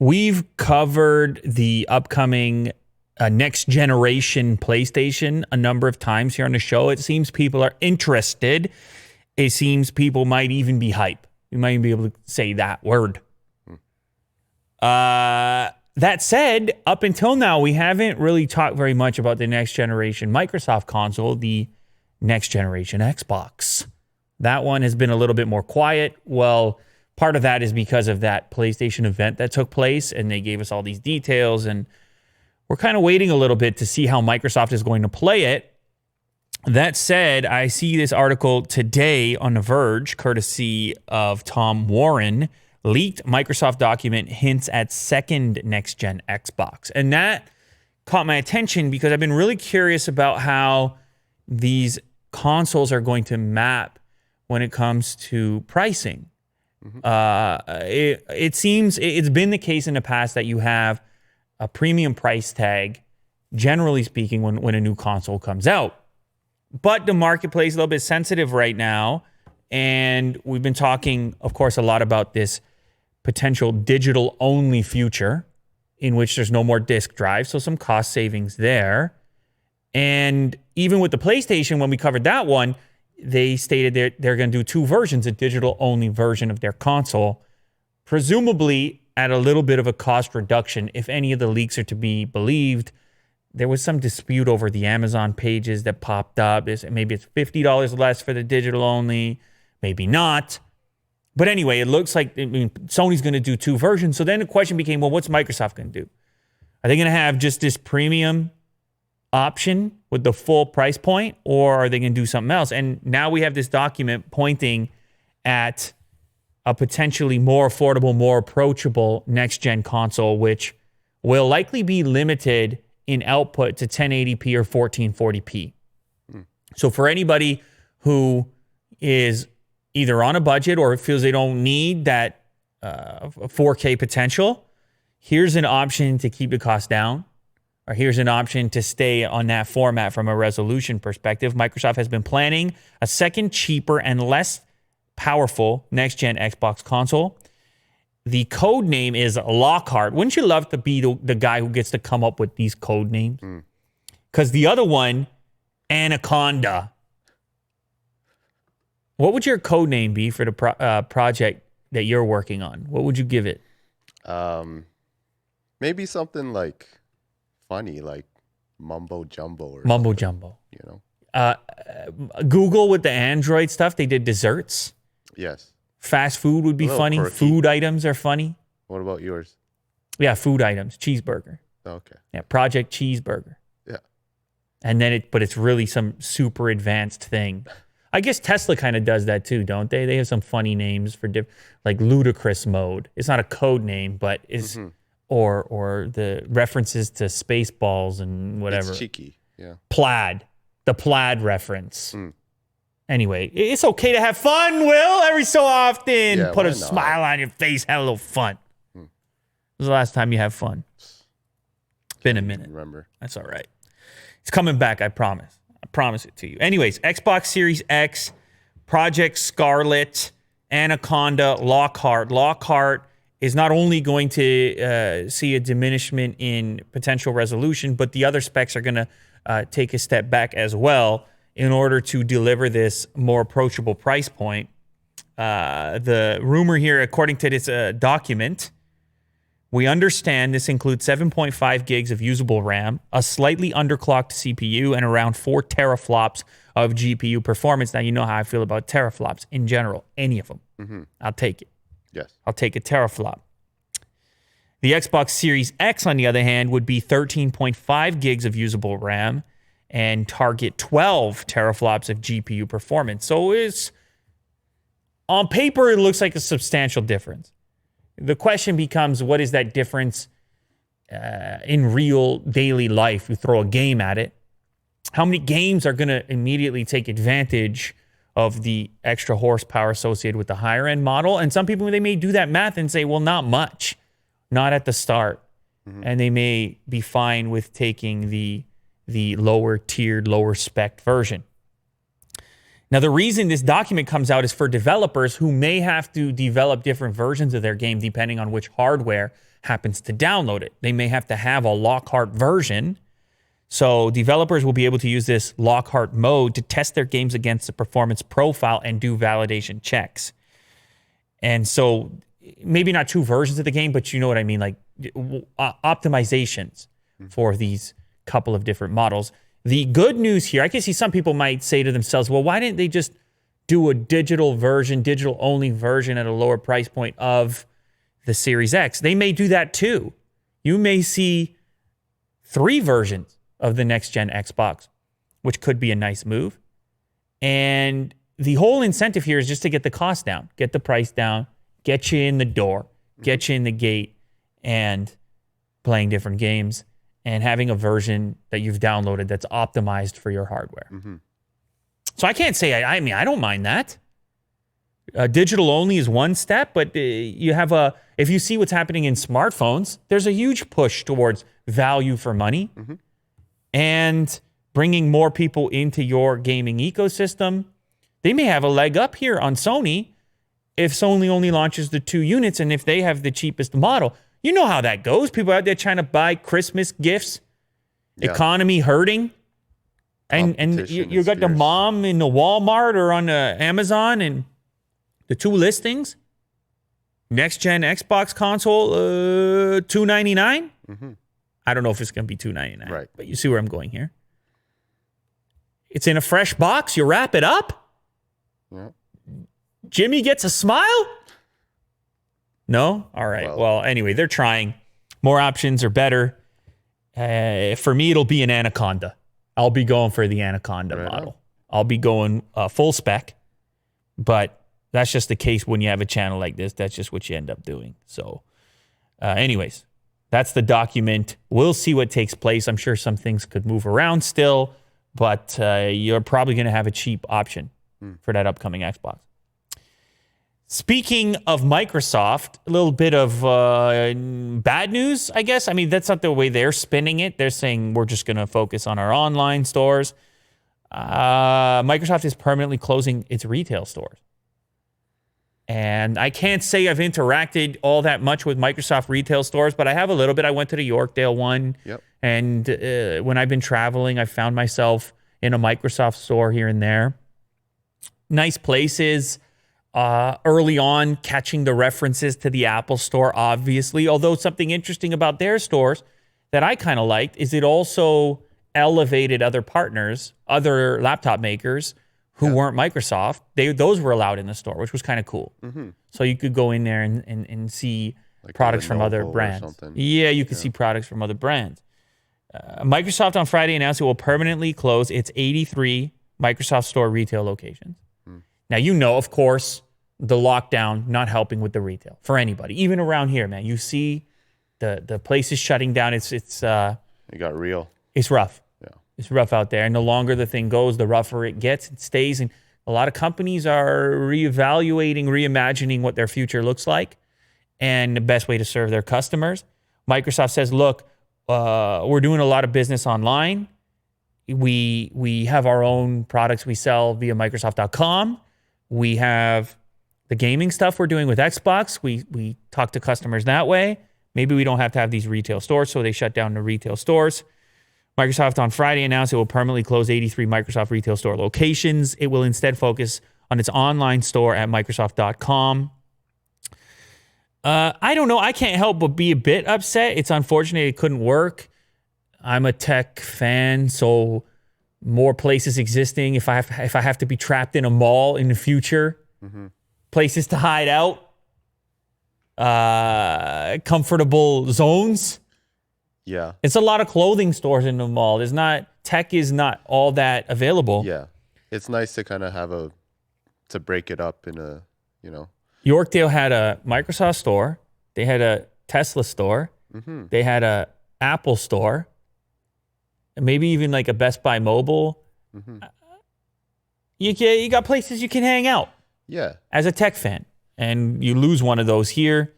We've covered the upcoming next generation PlayStation a number of times here on the show. It seems people are interested. It seems people might even be hype. We might even be able to say that word. That said, up until now, we haven't really talked very much about the next generation Microsoft console, the next generation Xbox. That one has been a little bit more quiet. Well, part of that is because of that PlayStation event that took place, and they gave us all these details, and we're kind of waiting a little bit to see how Microsoft is going to play it. That said, I see this article today on The Verge, courtesy of Tom Warren. Leaked Microsoft document hints at second next-gen Xbox. And that caught my attention because I've been really curious about how these consoles are going to map when it comes to pricing. It seems it's been the case in the past that you have a premium price tag, generally speaking, when a new console comes out. But the marketplace is a little bit sensitive right now. And we've been talking, of course, a lot about this potential digital-only future in which there's no more disk drive, so some cost savings there. And even with the PlayStation, when we covered that one, they stated they're going to do two versions, a digital-only version of their console, presumably at a little bit of a cost reduction. If any of the leaks are to be believed, there was some dispute over the Amazon pages that popped up. Maybe it's $50 less for the digital-only, maybe not. But anyway, it looks like Sony's going to do two versions. So then the question became, well, what's Microsoft going to do? Are they going to have just this premium option with the full price point, or are they going to do something else? And now we have this document pointing at a potentially more affordable, more approachable next-gen console, which will likely be limited in output to 1080p or 1440p. So for anybody who is either on a budget or feels they don't need that 4K potential, here's an option to keep the cost down, or here's an option to stay on that format from a resolution perspective. Microsoft has been planning a second, cheaper, and less powerful next-gen Xbox console. The code name is Lockhart. Wouldn't you love to be the guy who gets to come up with these code names? Because the other one, Anaconda. What would your code name be for the project that you're working on? What would you give it? Maybe something like funny, like Mumbo Jumbo. Or Mumbo Jumbo. You know? Google with the Android stuff, they did desserts. Yes. Fast food would be funny. Quirky. Food items are funny. What about yours? Yeah, food items. Cheeseburger. Okay. Yeah, Project Cheeseburger. Yeah. And then but it's really some super advanced thing. I guess Tesla kind of does that too, don't they? They have some funny names for like ludicrous mode. It's not a code name, but it's or the references to Spaceballs and whatever. It's cheeky. Yeah. Plaid. The Plaid reference. Anyway, it's okay to have fun, Will, every so often. Yeah, Put a why not? smile on your face, have a little fun. When was the last time you had fun? Been a minute. Remember. That's all right. It's coming back, I promise. I promise it to you. Anyways, Xbox Series X, Project Scarlet, Anaconda, Lockhart. Lockhart is not only going to see a diminishment in potential resolution, but the other specs are going to take a step back as well in order to deliver this more approachable price point. The rumor here, according to this document, we understand this includes 7.5 gigs of usable RAM, a slightly underclocked CPU, and around 4 teraflops of GPU performance. Now, you know how I feel about teraflops in general, any of them. I'll take it. Yes. I'll take a teraflop. The Xbox Series X, on the other hand, would be 13.5 gigs of usable RAM and target 12 teraflops of GPU performance. So on paper, it looks like a substantial difference. The question becomes, what is that difference in real daily life? You throw a game at it. How many games are going to immediately take advantage of the extra horsepower associated with the higher end model? And some people, they may do that math and say, well, not much, not at the start. And they may be fine with taking the lower tiered, lower spec version. Now, the reason this document comes out is for developers who may have to develop different versions of their game depending on which hardware happens to download it. They may have to have a Lockhart version. So developers will be able to use this Lockhart mode to test their games against the performance profile and do validation checks. And so maybe not 2 versions of the game, but you know what I mean, like optimizations for these couple of different models. The good news here, I can see some people might say to themselves, well, why didn't they just do a digital only version at a lower price point of the Series X? They may do that too. You may see 3 versions of the next gen Xbox, which could be a nice move. And the whole incentive here is just to get the cost down, get the price down, get you in the door, get you in the gate, and playing different games and having a version that you've downloaded that's optimized for your hardware. So I can't say, I mean, I don't mind that. Digital only is one step, but you have if you see what's happening in smartphones, there's a huge push towards value for money and bringing more people into your gaming ecosystem. They may have a leg up here on Sony if Sony only launches the 2 units and if they have the cheapest model. You know how that goes. People out there trying to buy Christmas gifts, economy hurting. And you got the mom in the Walmart or on the Amazon and the 2 listings. Next gen Xbox console, $299. I don't know if it's going to be $299, right? But you see where I'm going here. It's in a fresh box. You wrap it up. Yeah. Jimmy gets a smile. No? All right. Well, anyway, they're trying. More options are better. For me, it'll be an Anaconda. I'll be going for the Anaconda model. I'll be going full spec. But that's just the case when you have a channel like this. That's just what you end up doing. So anyways, that's the document. We'll see what takes place. I'm sure some things could move around still, but you're probably going to have a cheap option for that upcoming Xbox. Speaking of Microsoft, a little bit of bad news, I guess. I mean, that's not the way they're spinning it. They're saying we're just going to focus on our online stores. Microsoft is permanently closing its retail stores. And I can't say I've interacted all that much with Microsoft retail stores, but I have a little bit. I went to the Yorkdale one. And when I've been traveling, I found myself in a Microsoft store here and there. Nice places. Early on, catching the references to the Apple Store, obviously. Although something interesting about their stores that I kind of liked is it also elevated other partners, other laptop makers who weren't Microsoft. Those were allowed in the store, which was kind of cool. So you could go in there and see like products from other brands. Yeah, you could see products from other brands. Microsoft on Friday announced it will permanently close its 83 Microsoft Store retail locations. Now, you know, of course, the lockdown not helping with the retail for anybody. Even around here, man, you see the places shutting down. It got real. It's rough. Yeah. It's rough out there. And the longer the thing goes, the rougher it gets. It stays. And a lot of companies are reevaluating, reimagining what their future looks like and the best way to serve their customers. Microsoft says, look, we're doing a lot of business online. We have our own products we sell via Microsoft.com. We have the gaming stuff we're doing with Xbox. We talk to customers that way. Maybe we don't have to have these retail stores, so they shut down the retail stores. Microsoft on Friday announced it will permanently close 83 Microsoft retail store locations. It will instead focus on its online store at Microsoft.com. I don't know. I can't help but be a bit upset. It's unfortunate it couldn't work. I'm a tech fan, so more places existing. If I have to be trapped in a mall in the future, places to hide out, comfortable zones. Yeah, it's a lot of clothing stores in the mall. Tech is not all that available. Yeah, it's nice to kind of to break it up in a, Yorkdale had a Microsoft store. They had a Tesla store. They had a Apple store. Maybe even like a Best Buy Mobile. You got places you can hang out. Yeah. As a tech fan. And you lose one of those here.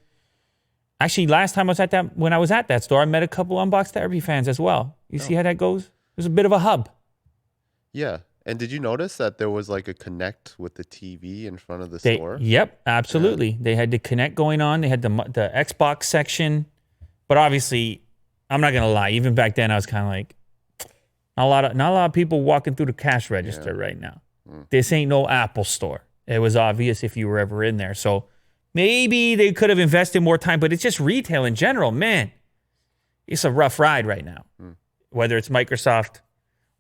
Actually, last time when I was at that store, I met a couple Unbox Therapy fans as well. You see how that goes? There's a bit of a hub. Yeah. And did you notice that there was like a connect with the TV in front of the store? Yep, absolutely. Yeah. They had the Connect going on. They had the Xbox section, but obviously, I'm not gonna lie. Even back then, I was kind of like, not a lot of people walking through the cash register right now. This ain't no Apple store. It was obvious if you were ever in there. So maybe they could have invested more time, but it's just retail in general, man. It's a rough ride right now. Whether it's Microsoft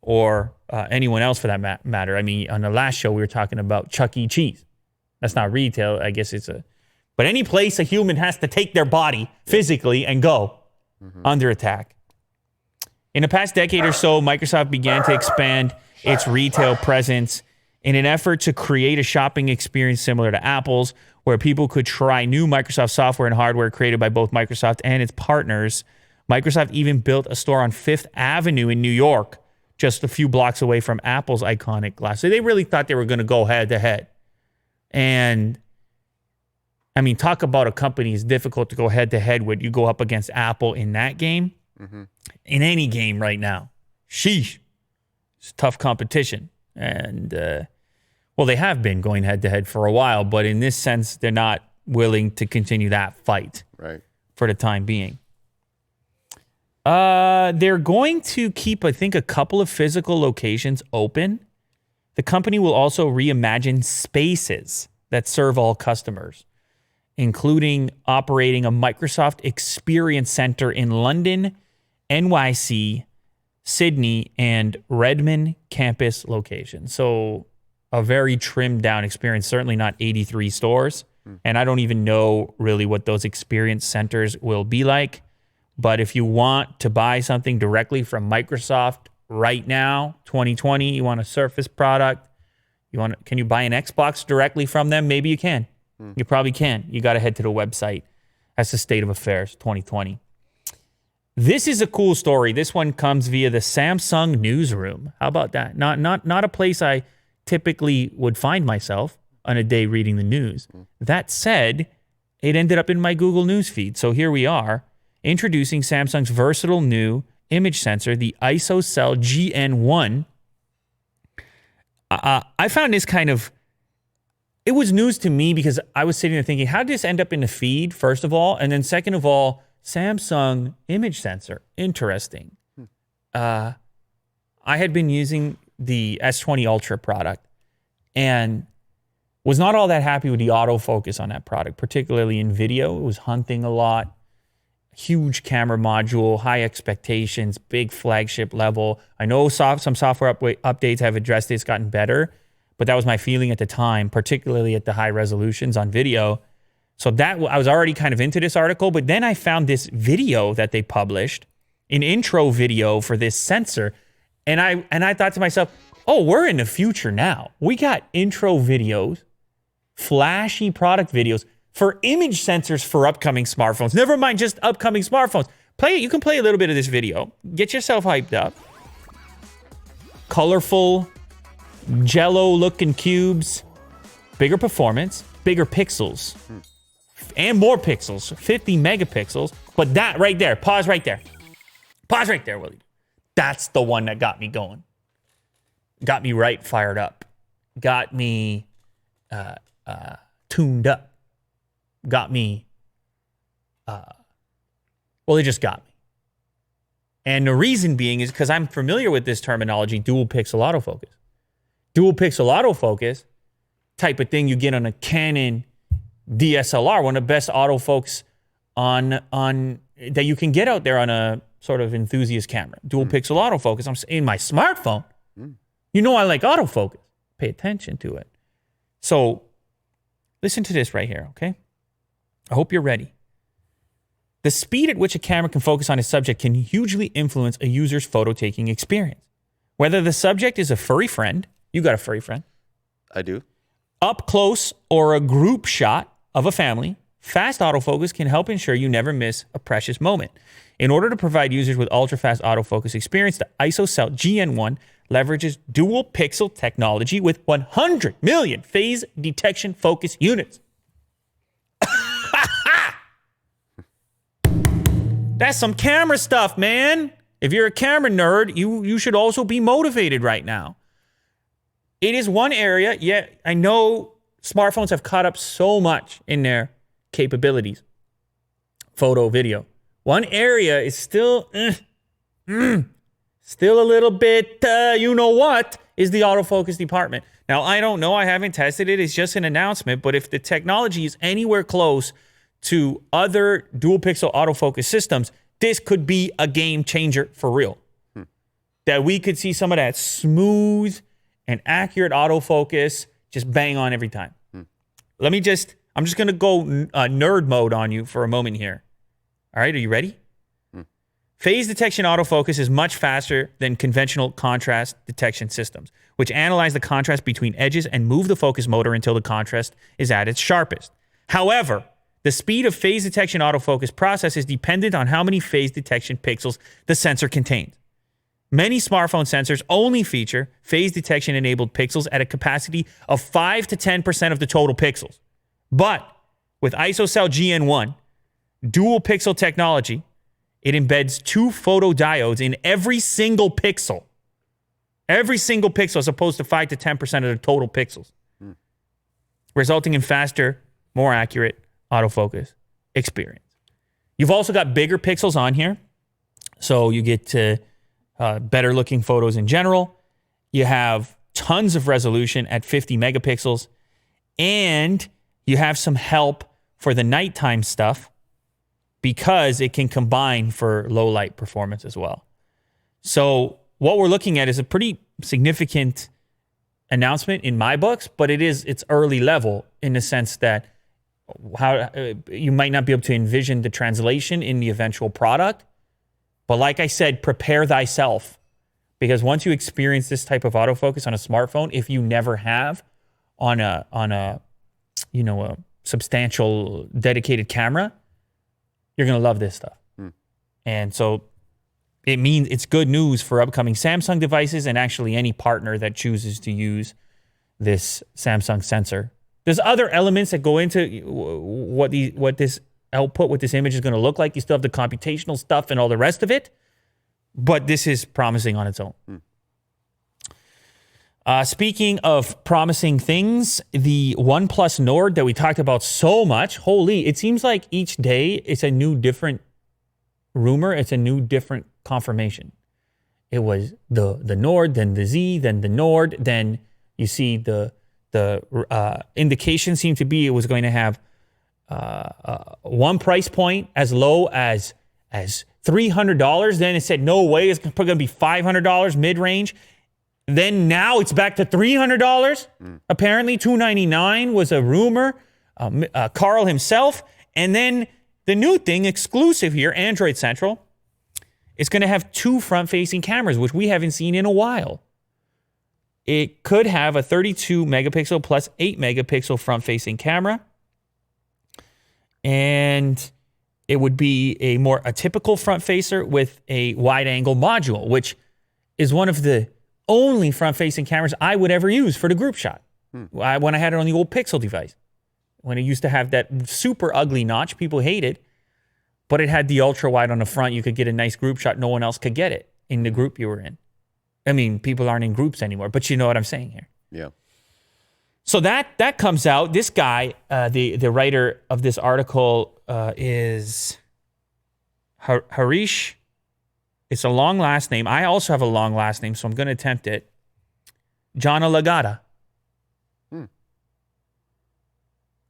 or anyone else for that matter. I mean, on the last show, we were talking about Chuck E. Cheese. That's not retail. I guess it's but any place a human has to take their body physically and go under attack. In the past decade or so, Microsoft began to expand its retail presence in an effort to create a shopping experience similar to Apple's, where people could try new Microsoft software and hardware created by both Microsoft and its partners. Microsoft even built a store on Fifth Avenue in New York, just a few blocks away from Apple's iconic glass. So they really thought they were going to go head to head. And I mean, talk about a company is difficult to go head to head with. You go up against Apple in that game, in any game right now. Sheesh. It's tough competition. And, well, they have been going head to head for a while, but in this sense, they're not willing to continue that fight for the time being. They're going to keep, I think, a couple of physical locations open. The company will also reimagine spaces that serve all customers, including operating a Microsoft Experience Center in London, NYC, Sydney, and Redmond campus locations. So a very trimmed down experience, certainly not 83 stores. And I don't even know really what those experience centers will be like. But if you want to buy something directly from Microsoft right now, 2020, you want a Surface product, can you buy an Xbox directly from them? Maybe you can. You probably can. You got to head to the website. That's the state of affairs, 2020. This is a cool story. This one comes via the Samsung newsroom. How about that? Not a place I typically would find myself on a day reading the news. That said, it ended up in my Google News feed. So here we are, introducing Samsung's versatile new image sensor, the ISOCELL GN1. I found this it was news to me because I was sitting there thinking, how did this end up in the feed, first of all? And then second of all, Samsung image sensor. Interesting. I had been using the S20 Ultra product and was not all that happy with the autofocus on that product, particularly in video. It was hunting a lot. Huge camera module, high expectations, big flagship level. I know some software updates have addressed it. It's gotten better, but that was my feeling at the time, particularly at the high resolutions on video. So that I was already kind of into this article, but then I found this video that they published, an intro video for this sensor, and I thought to myself, oh, we're in the future now. We got intro videos, flashy product videos for image sensors for upcoming smartphones. Never mind just upcoming smartphones. You can play a little bit of this video. Get yourself hyped up. Colorful, jello-looking cubes, bigger performance, bigger pixels, and more pixels, 50 megapixels. But that right there, pause right there. Pause right there, Willie. That's the one that got me going. Got me right fired up. Got me tuned up. Got me, it just got me. And the reason being is because I'm familiar with this terminology, dual pixel autofocus. Dual pixel autofocus, type of thing you get on a Canon DSLR, one of the best autofocus on that you can get out there on a sort of enthusiast camera. Dual pixel autofocus. I'm in my smartphone. You know I like autofocus. Pay attention to it. So listen to this right here, okay? I hope you're ready. The speed at which a camera can focus on a subject can hugely influence a user's photo-taking experience. Whether the subject is a furry friend, you got a furry friend. I do. Up close or a group shot of a family, fast autofocus can help ensure you never miss a precious moment. In order to provide users with ultra-fast autofocus experience, the ISOCELL GN1 leverages dual pixel technology with 100 million phase detection focus units. That's some camera stuff, man. If you're a camera nerd, you should also be motivated right now. it is one area. Yeah, I know smartphones have caught up so much in their capabilities, photo, video. One area is still, still a little bit, you know what, is the autofocus department. Now, I don't know. I haven't tested it. It's just an announcement. But if the technology is anywhere close to other dual pixel autofocus systems, this could be a game changer for real. That we could see some of that smooth and accurate autofocus just bang on every time. I'm just going to go nerd mode on you for a moment here. All right, are you ready? Phase detection autofocus is much faster than conventional contrast detection systems, which analyze the contrast between edges and move the focus motor until the contrast is at its sharpest. However, the speed of phase detection autofocus process is dependent on how many phase detection pixels the sensor contains. Many smartphone sensors only feature phase detection enabled pixels at a capacity of 5 to 10% of the total pixels. But with ISOCELL GN1, dual pixel technology, it embeds 2 photodiodes in every single pixel. Every single pixel as opposed to 5 to 10% of the total pixels. Resulting in faster, more accurate autofocus experience. You've also got bigger pixels on here. So you get to better looking photos in general. You have tons of resolution at 50 megapixels. And you have some help for the nighttime stuff because it can combine for low light performance as well. So what we're looking at is a pretty significant announcement in my books, but it's early level in the sense that you might not be able to envision the translation in the eventual product. But like I said, prepare thyself, because once you experience this type of autofocus on a smartphone, if you never have on a substantial dedicated camera, you're going to love this stuff. And so it means it's good news for upcoming Samsung devices and actually any partner that chooses to use this Samsung sensor. There's other elements that go into what this output, what this image is going to look like. You still have the computational stuff and all the rest of it, but this is promising on its own. Speaking of promising things, the OnePlus Nord that we talked about so much, holy, it seems like each day it's a new different rumor. It's a new different confirmation. It was the Nord, then the Z, then the Nord, then you see the indication seemed to be it was going to have one price point as low as $300. Then it said, no way, it's going to be $500 mid-range. Then now it's back to $300. Apparently $299 was a rumor. Carl himself. And then the new thing, exclusive here, Android Central, it's going to have 2 front-facing cameras, which we haven't seen in a while. It could have a 32 megapixel plus 8 megapixel front-facing camera. And it would be a typical front-facer with a wide-angle module, which is one of the only front-facing cameras I would ever use for the group shot. When I had it on the old Pixel device. When it used to have that super ugly notch, people hated, but it had the ultra-wide on the front. You could get a nice group shot. No one else could get it in the group you were in. I mean, people aren't in groups anymore, but you know what I'm saying here. Yeah. So that comes out. This guy, the writer of this article is Harish. It's a long last name. I also have a long last name, so I'm going to attempt it. Jana Lagata.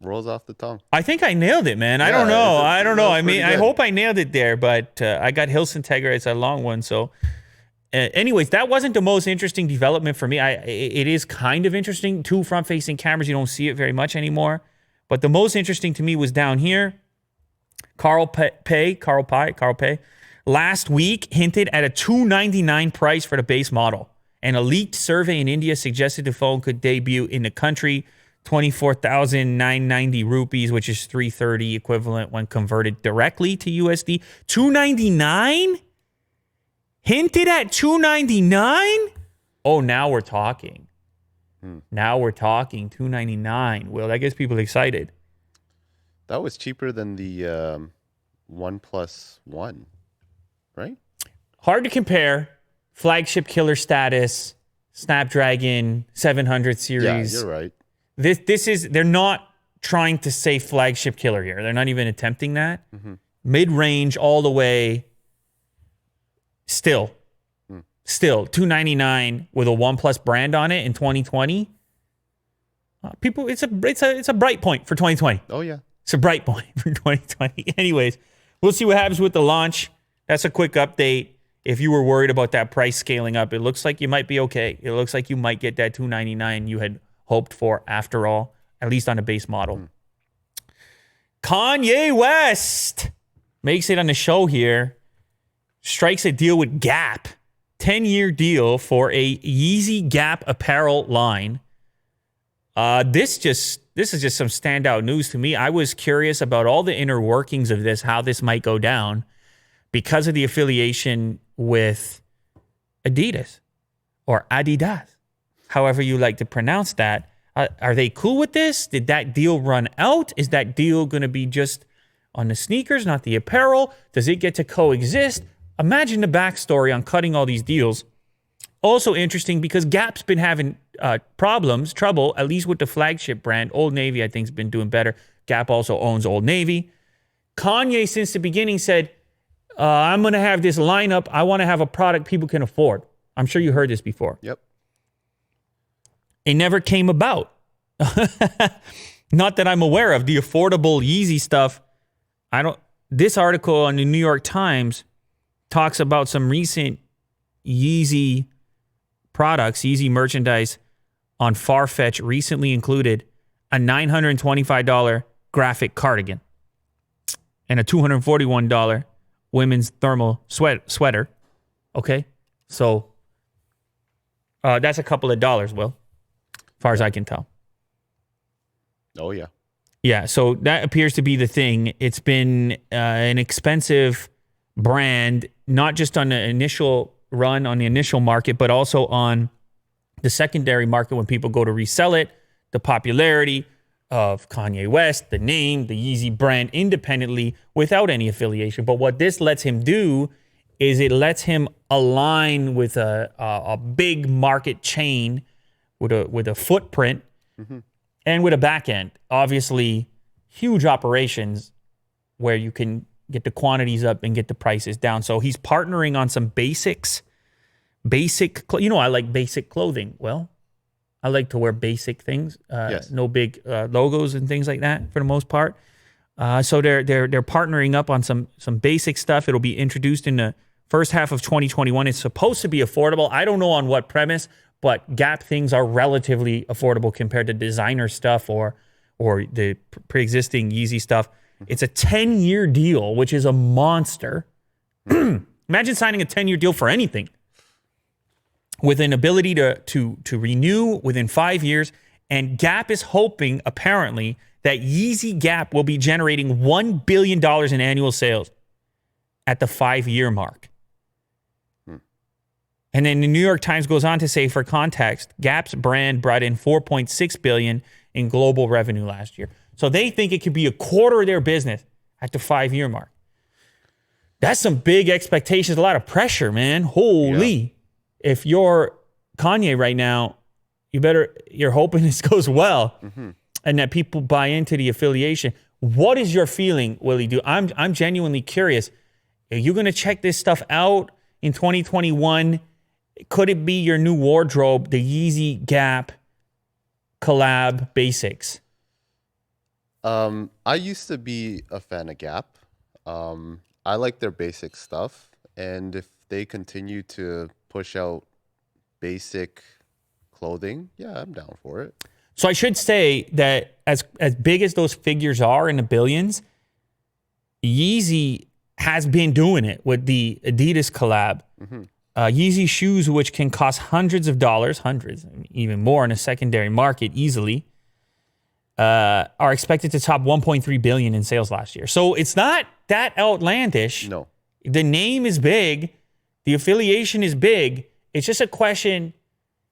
Rolls off the tongue. I think I nailed it, man. I don't know. I mean, I hope I nailed it there, but I got Hilson Tegra. It's a long one, so... anyways, that wasn't the most interesting development for me. It is kind of interesting. 2 front-facing cameras. You don't see it very much anymore. But the most interesting to me was down here. Carl Pei, last week hinted at a $299 price for the base model. And a leaked survey in India suggested the phone could debut in the country 24,990 rupees, which is $330 equivalent when converted directly to USD. $299? Hinted at $299? Oh, now we're talking. Now we're talking. $299. Well, that gets people excited. That was cheaper than the OnePlus One, right? Hard to compare. Flagship killer status. Snapdragon 700 Yeah, series. you're right. They're not trying to say flagship killer here. They're not even attempting that. Mid-range all the way. Still $299 with a OnePlus brand on it in 2020. People, it's a bright point for 2020. Oh yeah. It's a bright point for 2020. Anyways, we'll see what happens with the launch. That's a quick update. If you were worried about that price scaling up, it looks like you might be okay. It looks like you might get that $299 you had hoped for after all, at least on a base model. Kanye West makes it on the show here. Strikes a deal with Gap. 10-year deal for a Yeezy Gap apparel line. This is just some standout news to me. I was curious about all the inner workings of this, how this might go down because of the affiliation with Adidas or Adidas, however you like to pronounce that. Are they cool with this? Did that deal run out? Is that deal going to be just on the sneakers, not the apparel? Does it get to coexist? Imagine the backstory on cutting all these deals. Also interesting because Gap's been having trouble, at least with the flagship brand. Old Navy, I think, has been doing better. Gap also owns Old Navy. Kanye, since the beginning, said, I'm going to have this lineup. I want to have a product people can afford. I'm sure you heard this before. Yep. It never came about. Not that I'm aware of. The affordable Yeezy stuff, this article on the New York Times talks about some recent Yeezy products, Yeezy merchandise on Farfetch recently included a $925 graphic cardigan and a $241 women's thermal sweater. Okay? So that's a couple of dollars, Will, as far as I can tell. Oh, yeah. Yeah, so that appears to be the thing. It's been an expensive brand, not just on the initial run, on the initial market, but also on the secondary market when people go to resell it, the popularity of Kanye West, the name, the Yeezy brand independently without any affiliation. But what this lets him do is it lets him align with a big market chain with a footprint and with a back end. Obviously, huge operations where you can get the quantities up and get the prices down. So he's partnering on some basics. I like basic clothing. Well, I like to wear basic things. Yes. No big logos and things like that for the most part. So they're partnering up on some basic stuff. It'll be introduced in the first half of 2021. It's supposed to be affordable. I don't know on what premise, but Gap things are relatively affordable compared to designer stuff or the pre-existing Yeezy stuff. It's a 10-year deal, which is a monster. Imagine signing a 10-year deal for anything with an ability to renew within 5 years. And Gap is hoping, apparently, that Yeezy Gap will be generating $1 billion in annual sales at the 5-year mark. And then the New York Times goes on to say, for context, Gap's brand brought in $4.6 billion in global revenue last year. So they think it could be a quarter of their business at the 5-year mark. That's some big expectations, a lot of pressure, man. Holy. Yeah. If you're Kanye right now, you're hoping this goes well and that people buy into the affiliation. What is your feeling, Willie? I'm genuinely curious. Are you going to check this stuff out in 2021? Could it be your new wardrobe, the Yeezy Gap collab basics? I used to be a fan of Gap. I like their basic stuff. And if they continue to push out basic clothing, yeah, I'm down for it. So I should say that as big as those figures are in the billions, Yeezy has been doing it with the Adidas collab. Yeezy shoes, which can cost hundreds of dollars, even more in a secondary market easily, are expected to top 1.3 billion in sales last year. So it's not that outlandish. No. The name is big. The affiliation is big. It's just a question.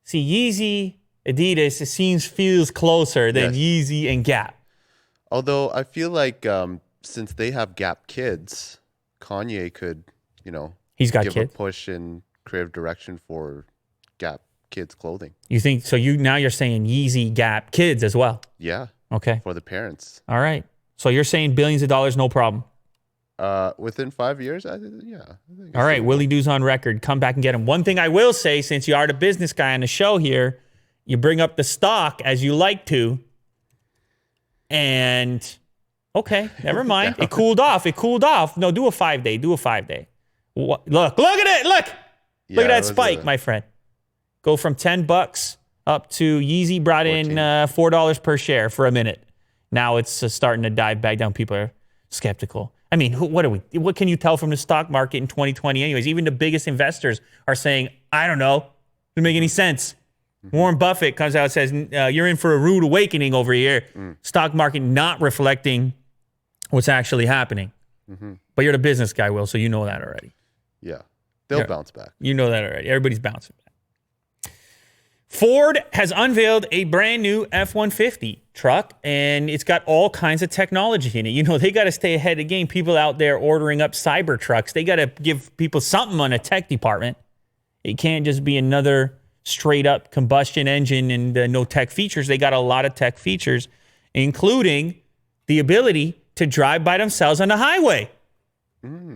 See, Yeezy, Adidas, it feels closer than Yeezy and Gap. Although I feel like since they have Gap kids, Kanye could, he's got give kids. A push in creative direction for Gap kids' clothing. You think so? You're saying Yeezy, Gap, kids as well. Yeah. Okay. For the parents. All right. So you're saying billions of dollars, no problem. Within 5 years, I think All right, Willie Doo's on record. Come back and get him. One thing I will say, since you are the business guy on the show here, you bring up the stock as you like to, and okay, never mind. It cooled off. No, do a 5 day. Do a 5 day. Look at it. Look at that spike, my friend. Go from $10 up to Yeezy brought 14. In $4 per share for a minute. Now it's starting to dive back down. People are skeptical. I mean, what can you tell from the stock market in 2020 anyways? Even the biggest investors are saying, I don't know. Doesn't make any sense. Warren Buffett comes out and says, you're in for a rude awakening over here. Stock market not reflecting what's actually happening. But you're the business guy, Will, so you know that already. Yeah. They'll bounce back. You know that already. Everybody's bouncing back. Ford has unveiled a brand new F-150 truck, and it's got all kinds of technology in it. You know, they got to stay ahead of the game. People out there ordering up cyber trucks, they got to give people something on a tech department. It can't just be another straight up combustion engine and no tech features. They got a lot of tech features, including the ability to drive by themselves on the highway.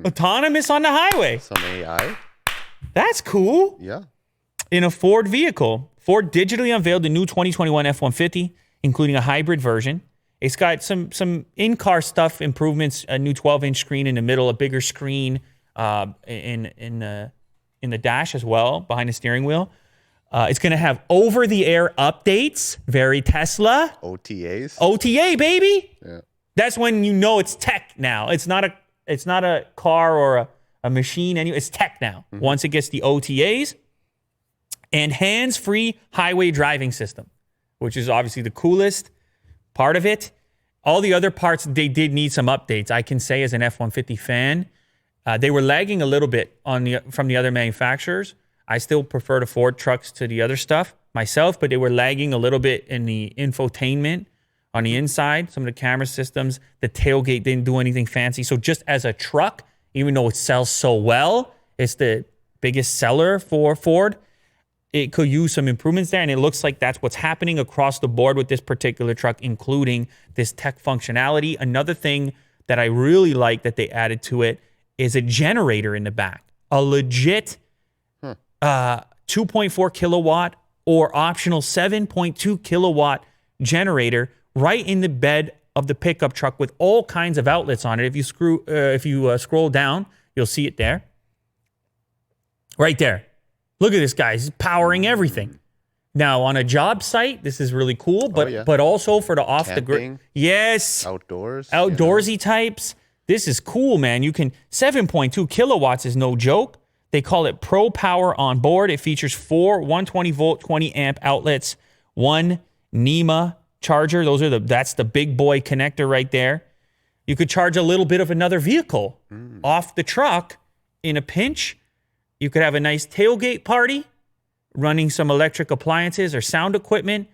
Autonomous on the highway. Some AI. That's cool. Yeah. In a Ford vehicle, Ford digitally unveiled the new 2021 F-150, including a hybrid version. It's got some in-car stuff improvements, a new 12-inch screen in the middle, a bigger screen in the dash as well, behind the steering wheel. It's going to have over-the-air updates, very Tesla. OTAs. OTA, baby. Yeah. That's when you know it's tech now. It's not a car or a machine. It's tech now. Once it gets the OTAs. And hands-free highway driving system, which is obviously the coolest part of it. All the other parts, they did need some updates. I can say as an F-150 fan, they were lagging a little bit from the other manufacturers. I still prefer the Ford trucks to the other stuff myself, but they were lagging a little bit in the infotainment on the inside. Some of the camera systems, the tailgate didn't do anything fancy. So just as a truck, even though it sells so well, it's the biggest seller for Ford. It could use some improvements there, and it looks like that's what's happening across the board with this particular truck, including this tech functionality. Another thing that I really like that they added to it is a generator in the back, a legit 2.4 kilowatt or optional 7.2 kilowatt generator right in the bed of the pickup truck with all kinds of outlets on it. If you scroll down, you'll see it there, right there. Look at this guy. He's powering everything. Now, on a job site, this is really cool, but also for the off-the-grid. Yes. Outdoorsy types. This is cool, man. 7.2 kilowatts is no joke. They call it Pro Power on board. It features 4 120-volt, 20-amp outlets, 1 NEMA charger. That's the big boy connector right there. You could charge a little bit of another vehicle off the truck in a pinch. You could have a nice tailgate party running some electric appliances or sound equipment,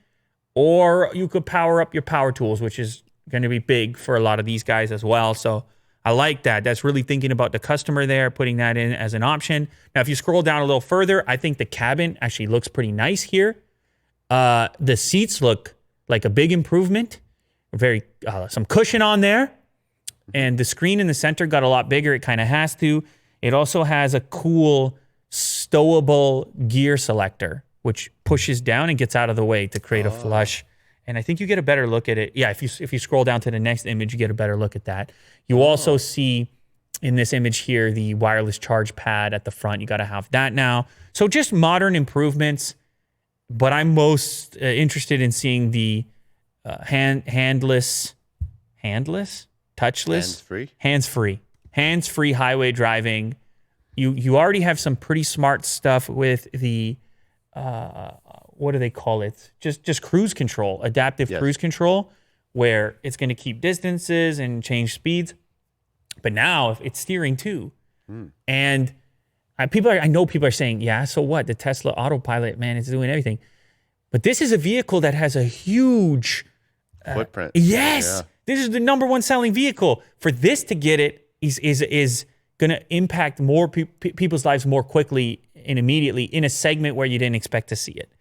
or you could power up your power tools, which is going to be big for a lot of these guys as well. So I like that. That's really thinking about the customer there, putting that in as an option. Now, if you scroll down a little further, I think the cabin actually looks pretty nice here. The seats look like a big improvement. Some cushion on there. And the screen in the center got a lot bigger. It kind of has to. It also has a cool stowable gear selector, which pushes down and gets out of the way to create a flush. And I think you get a better look at it. Yeah, if you scroll down to the next image, you get a better look at that. You also see in this image here the wireless charge pad at the front. You got to have that now. So just modern improvements. But I'm most interested in seeing the touchless, hands-free highway driving. You already have some pretty smart stuff with the what do they call it? Just cruise control, adaptive cruise control, where it's going to keep distances and change speeds. But now it's steering too. And I know people are saying, yeah, so what? The Tesla autopilot, man, it's doing everything. But this is a vehicle that has a huge footprint. Yes. Yeah. This is the number one selling vehicle. For this to get it is going to impact more people's lives more quickly in immediately in a segment where you didn't expect to see it.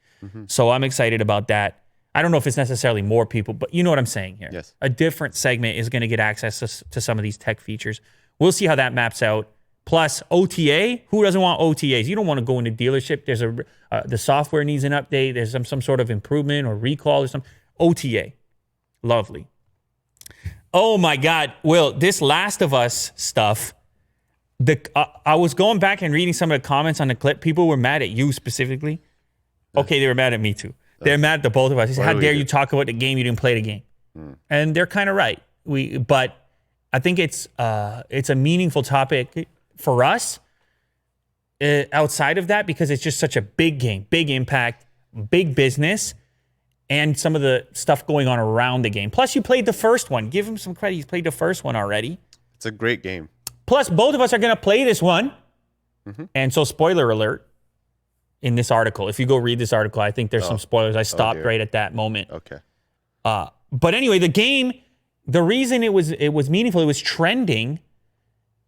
So I'm excited about that. I don't know if it's necessarily more people, but you know what I'm saying here. Yes. A different segment is going to get access to some of these tech features. We'll see how that maps out. Plus OTA, who doesn't want OTAs? You don't want to go into dealership. There's the software needs an update. There's some sort of improvement or recall or something. OTA, lovely. Oh my God, Will, this Last of Us stuff. I was going back and reading some of the comments on the clip. People were mad at you specifically. Okay, they were mad at me too. They're mad at the both of us. He said, "How dare you talk about the game? You didn't play the game," and they're kind of right. But I think it's a meaningful topic for us outside of that because it's just such a big game, big impact, big business, and some of the stuff going on around the game. Plus, you played the first one. Give him some credit. He's played the first one already. It's a great game. Plus, both of us are going to play this one. And so, spoiler alert in this article. If you go read this article, I think there's some spoilers. I stopped right at that moment. Okay. But anyway, the game, the reason it was meaningful, it was trending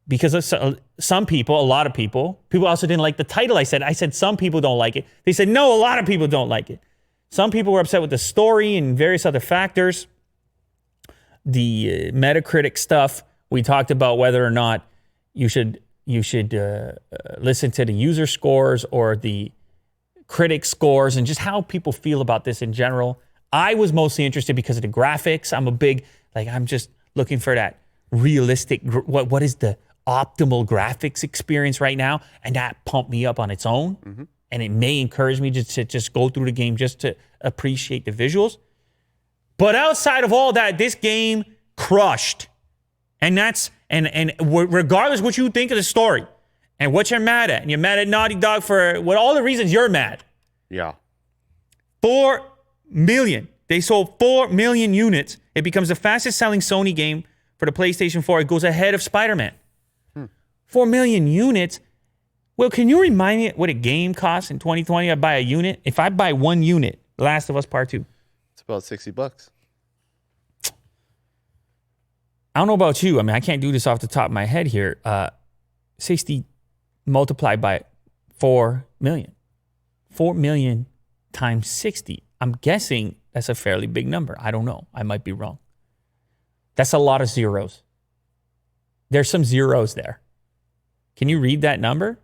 because of some people, a lot of people also didn't like the title. I said some people don't like it. They said, no, a lot of people don't like it. Some people were upset with the story and various other factors. The Metacritic stuff, we talked about whether or not you should listen to the user scores or the critic scores and just how people feel about this in general. I was mostly interested because of the graphics. I'm just looking for that realistic, what is the optimal graphics experience right now? And that pumped me up on its own. And it may encourage me to just go through the game just to appreciate the visuals. But outside of all that, this game crushed. And regardless what you think of the story and what you're mad at, and you're mad at Naughty Dog for all the reasons you're mad. Yeah. 4 million. They sold 4 million units. It becomes the fastest selling Sony game for the PlayStation 4. It goes ahead of Spider-Man. 4 million units. Well, can you remind me what a game costs in 2020? I buy a unit. If I buy one unit, The Last of Us Part 2. It's about $60. I don't know about you. I mean, I can't do this off the top of my head here. 60 multiplied by 4 million. 4 million times 60. I'm guessing that's a fairly big number. I don't know. I might be wrong. That's a lot of zeros. There's some zeros there. Can you read that number?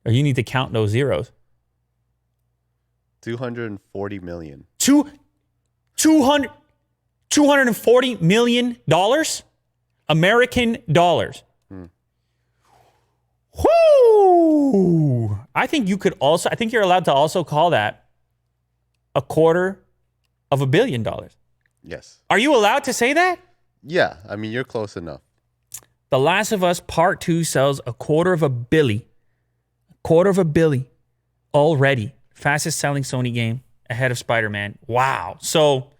Or you need to count those zeros. 240 million. $240 million? American dollars. Whoo! I think you're allowed to also call that $250 million. Yes. Are you allowed to say that? Yeah. I mean, you're close enough. The Last of Us Part 2 sells $250 million. $250 million already. Fastest selling Sony game ahead of Spider-Man. Wow. So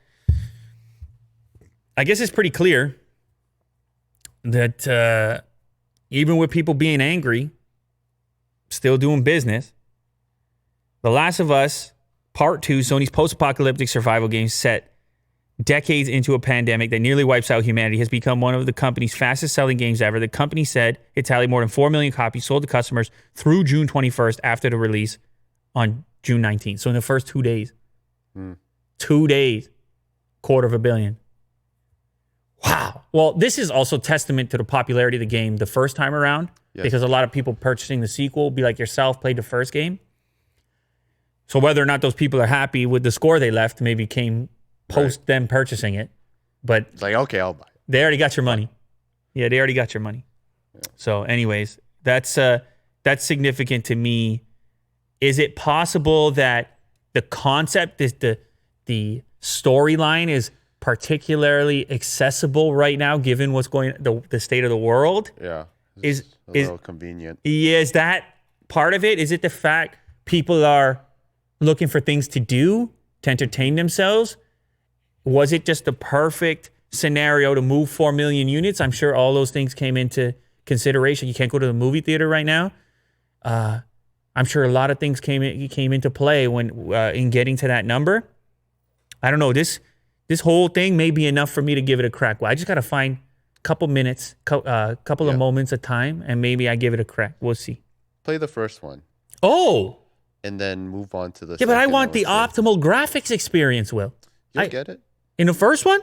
I guess it's pretty clear that even with people being angry, still doing business, The Last of Us Part 2, Sony's post-apocalyptic survival game set decades into a pandemic that nearly wipes out humanity, has become one of the company's fastest-selling games ever. The company said it tallied more than 4 million copies sold to customers through June 21st after the release on June 19th. So in the first 2 days. 2 days. $250 million. Wow. Well, this is also testament to the popularity of the game the first time around, because a lot of people purchasing the sequel, be like yourself, played the first game. So whether or not those people are happy with the score they left maybe came post them purchasing it. But it's like, okay, I'll buy it. They already got your money. Yeah, they already got your money. Yeah. So anyways, that's significant to me. Is it possible that the concept is the storyline is particularly accessible right now, given what's going the state of the world? Yeah, is a little convenient. Yeah, is that part of it? Is it the fact people are looking for things to do to entertain themselves? Was it just the perfect scenario to move 4 million units? I'm sure all those things came into consideration. You can't go to the movie theater right now. I'm sure a lot of things came into play when in getting to that number. I don't know. This whole thing may be enough for me to give it a crack. Well, I just got to find a couple minutes, couple of moments of time, and maybe I give it a crack. We'll see. Play the first one. Oh, and then move on to the yeah, but I second, want would the say. optimal graphics experience, Will. You'll I- get it. In the first one?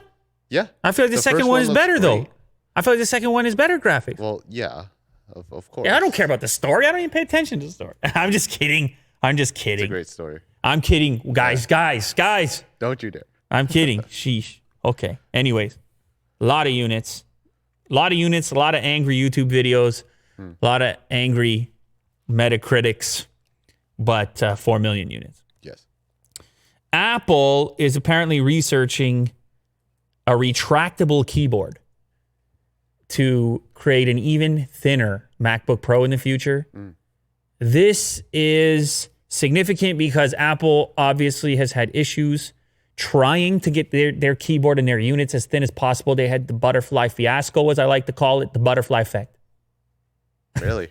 Yeah. I feel like the second first one is looks better, though. great. I feel like the second one is better graphics. Well, yeah, of course. Yeah, I don't care about the story. I don't even pay attention to the story. I'm just kidding. I'm just It's a kidding. great story. I'm kidding. Guys. Don't you dare. I'm kidding. Sheesh. Okay. Anyways, a lot of units. A lot of angry YouTube videos. A lot of angry Metacritics. But 4 million units. Yes. Apple is apparently researching a retractable keyboard to create an even thinner MacBook Pro in the future. This is significant because Apple obviously has had issues trying to get their keyboard and their units as thin as possible. They had the butterfly fiasco, as I like to call it, the butterfly effect. Really?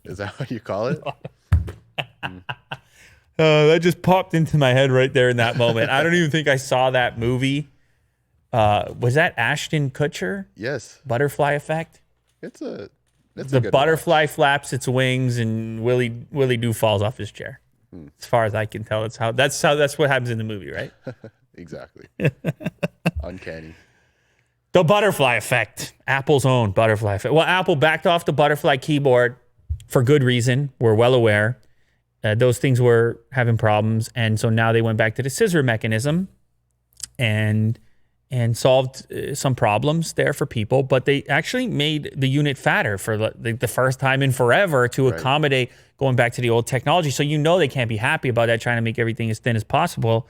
Is that what you call it? That just popped into my head right there in that moment. I don't even think I saw that movie. Was that Ashton Kutcher? Yes. Butterfly effect? It's a The good butterfly flaps its wings and Willie Doo falls off his chair. As far as I can tell, that's what happens in the movie, right? watch. Exactly. Uncanny. The butterfly effect. Apple's own butterfly effect. Well, Apple backed off the butterfly keyboard for good reason. We're well aware. Those things were having problems. And so now they went back to the scissor mechanism and solved some problems there for people. But they actually made the unit fatter for the first time in forever to accommodate going back to the old technology. So they can't be happy about that, trying to make everything as thin as possible.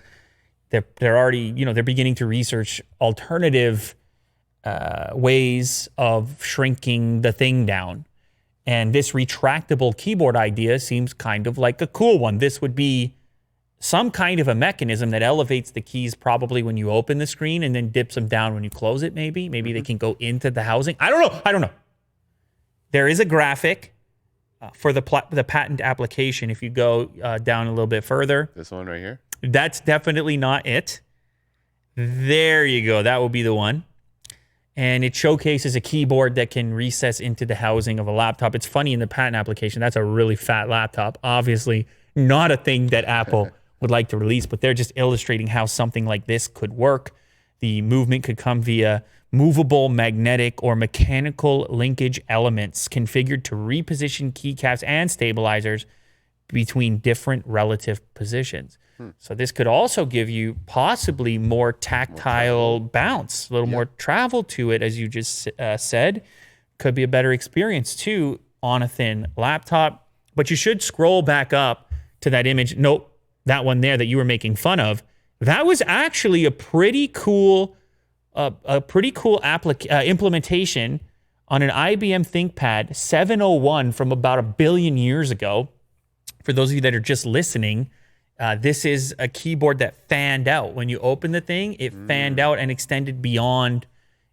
They're already, they're beginning to research alternative ways of shrinking the thing down. And this retractable keyboard idea seems kind of like a cool one. This would be some kind of a mechanism that elevates the keys probably when you open the screen and then dips them down when you close it, maybe. Maybe they can go into the housing. I don't know. There is a graphic for the patent application. If you go down a little bit further. This one right here? That's definitely not it. There you go. That will be the one. And it showcases a keyboard that can recess into the housing of a laptop. It's funny in the patent application, that's a really fat laptop. Obviously, not a thing that Apple would like to release, but they're just illustrating how something like this could work. The movement could come via movable, magnetic, or mechanical linkage elements configured to reposition keycaps and stabilizers between different relative positions. So this could also give you possibly more tactile bounce, a little more travel to it, as you just said. Could be a better experience, too, on a thin laptop. But you should scroll back up to that image. Nope, that one there that you were making fun of. That was actually a pretty cool implementation on an IBM ThinkPad 701 from about 1 billion years ago. For those of you that are just listening, this is a keyboard that fanned out. When you open the thing, it fanned out and extended beyond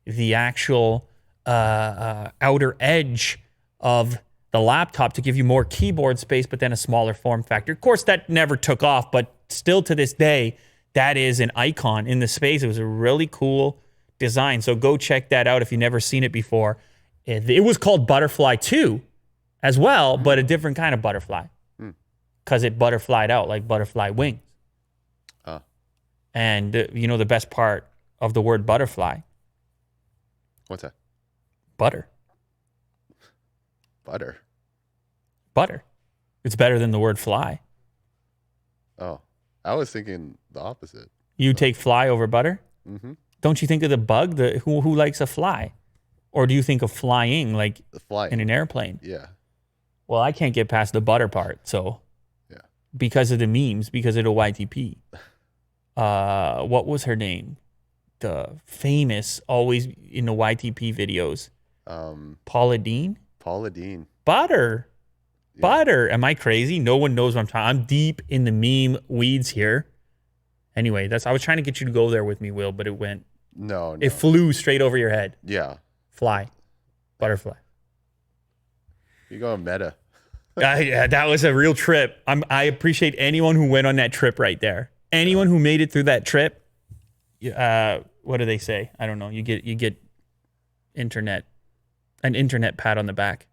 the actual outer edge of the laptop to give you more keyboard space, but then a smaller form factor. Of course, that never took off, but still to this day, that is an icon in the space. It was a really cool design. So go check that out if you've never seen it before. It was called Butterfly 2 as well, but a different kind of butterfly. Because it butterflied out like butterfly wings. And the best part of the word butterfly? What's that? Butter. Butter. It's better than the word fly. Oh, I was thinking the opposite. You take fly over butter? Mm-hmm. Don't you think of the bug? Who likes a fly? Or do you think of flying like The fly. in an airplane? Yeah. Well, I can't get past the butter part, so... Because of the memes, because of the YTP. What was her name? The famous, always in the YTP videos. Paula Deen? Paula Deen. Butter. Yeah. Butter. Am I crazy? No one knows what I'm talking. I'm deep in the meme weeds here. Anyway, I was trying to get you to go there with me, Will, but it went. No. It flew straight over your head. Yeah. Fly. Butterfly. You go meta. Yeah, that was a real trip. I appreciate anyone who went on that trip right there. Anyone who made it through that trip. What do they say? I don't know. You get an internet pat on the back.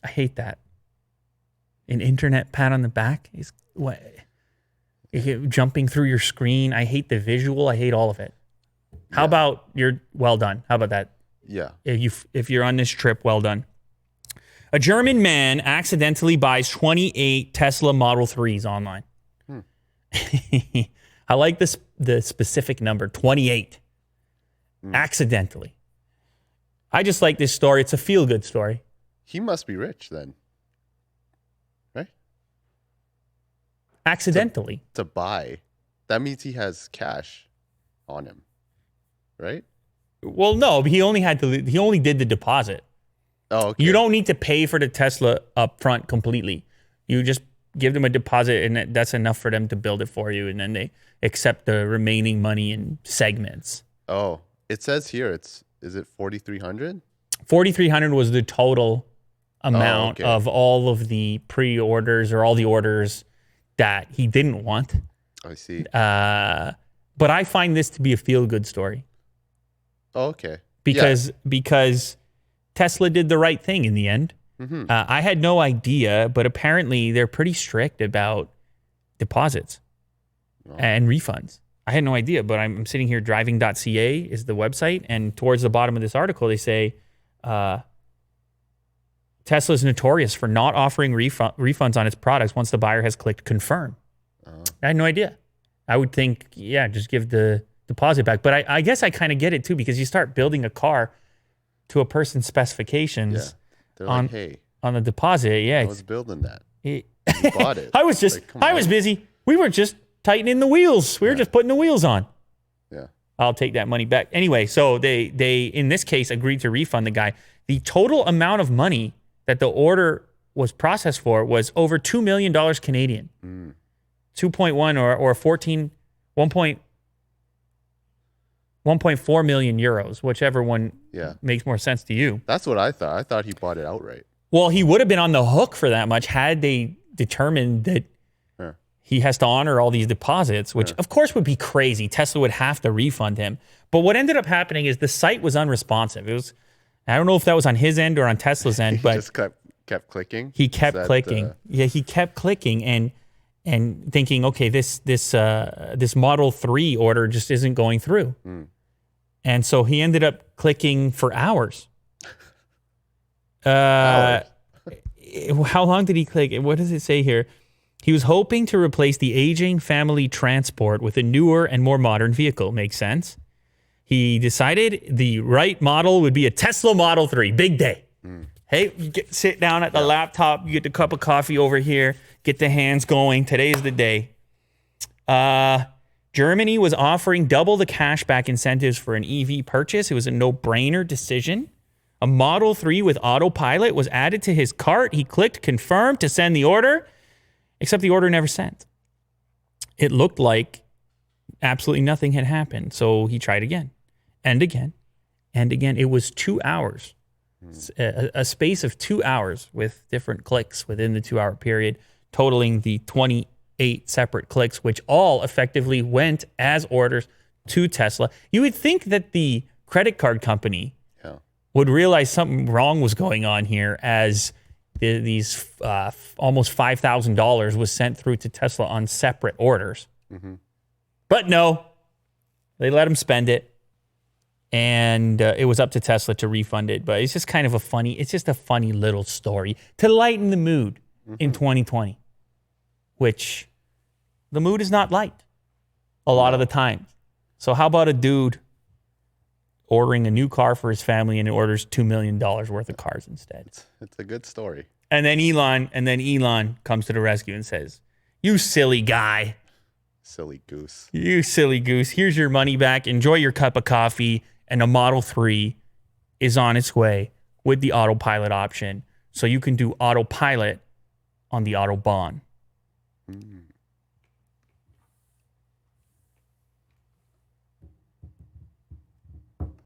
I hate that. An internet pat on the back is what? Jumping through your screen. I hate the visual. I hate all of it. How about you're well done? How about that? Yeah. If you're on this trip, well done. A German man accidentally buys 28 Tesla Model 3s online. I like the specific number, 28. Accidentally. I just like this story. It's a feel-good story. He must be rich then. Right? Accidentally. To buy. That means he has cash on him. Right? Well, no, he only did the deposit. Oh, okay. You don't need to pay for the Tesla up front completely. You just give them a deposit, and that's enough for them to build it for you, and then they accept the remaining money in segments. Oh, it says here is it 4,300? 4,300 was the total amount of all of the pre-orders or all the orders that he didn't want. I see. But I find this to be a feel-good story. Oh, okay. Because Tesla did the right thing in the end. Mm-hmm. I had no idea, but apparently they're pretty strict about deposits and refunds. I had no idea, but I'm sitting here, driving.ca is the website, and towards the bottom of this article, they say Tesla is notorious for not offering refunds on its products once the buyer has clicked confirm. I had no idea. I would think, just give the deposit back. But I guess I kind of get it too, because you start building a car to a person's specifications They're hey, on the deposit. Yeah, I was building that. You bought it. I was busy. We were just tightening the wheels. We were just putting the wheels on. Yeah. I'll take that money back. Anyway, so they in this case agreed to refund the guy. The total amount of money that the order was processed for was over $2 million Canadian. 2.1 or 1.4 million euros, whichever one makes more sense to you. That's what I thought. I thought he bought it outright. Well, he would have been on the hook for that much had they determined that he has to honor all these deposits, which of course would be crazy. Tesla would have to refund him. But what ended up happening is the site was unresponsive. It was, I don't know if that was on his end or on Tesla's end, but just kept clicking. He kept clicking. He kept clicking and thinking, okay, this Model 3 order just isn't going through. And so he ended up clicking for hours. How long did he click? What does it say here? He was hoping to replace the aging family transport with a newer and more modern vehicle. Makes sense. He decided the right model would be a Tesla Model 3. Big day. Hey, you sit down at the laptop, you get the cup of coffee over here, get the hands going. Today's the day. Germany was offering double the cashback incentives for an EV purchase. It was a no-brainer decision. A Model 3 with autopilot was added to his cart. He clicked confirm to send the order, except the order never sent. It looked like absolutely nothing had happened. So he tried again and again and again. It was 2 hours, a space of 2 hours with different clicks within the 2-hour period, totaling the 28 separate clicks, which all effectively went as orders to Tesla. You would think that the credit card company would realize something wrong was going on here, as these almost $5,000 was sent through to Tesla on separate orders. But no, they let him spend it, and it was up to Tesla to refund it. But it's just kind of a funny little story to lighten the mood in 2020, which the mood is not light a lot of the time. So how about a dude ordering a new car for his family and orders $2 million worth of cars instead? It's a good story. And then Elon comes to the rescue and says, "You silly guy. Silly goose. You silly goose. Here's your money back. Enjoy your cup of coffee." And a Model 3 is on its way with the autopilot option. So you can do autopilot on the Autobahn.